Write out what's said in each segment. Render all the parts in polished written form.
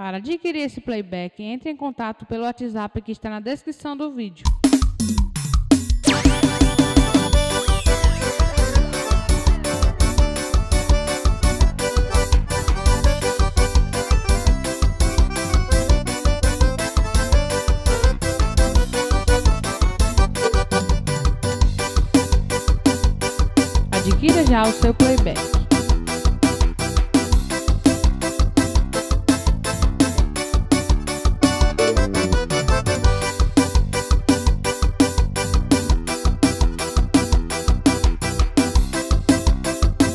Para adquirir esse playback, entre em contato pelo WhatsApp que está na descrição do vídeo. Adquira já o seu playback.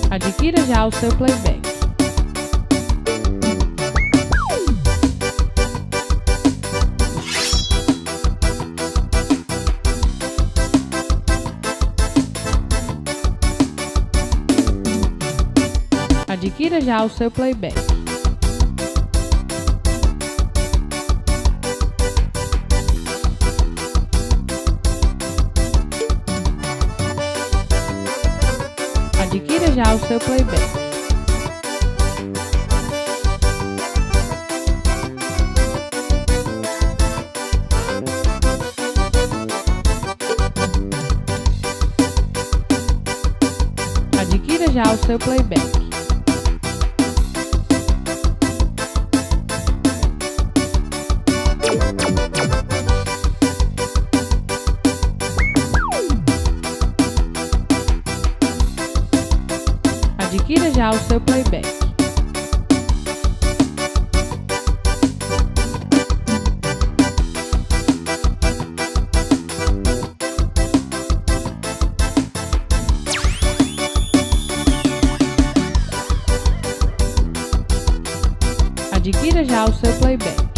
Adquira já o seu playback. Adquira já o seu playback. Adquira já o seu playback. Adquira já o seu playback. Adquira já o seu playback. Adquira já o seu playback.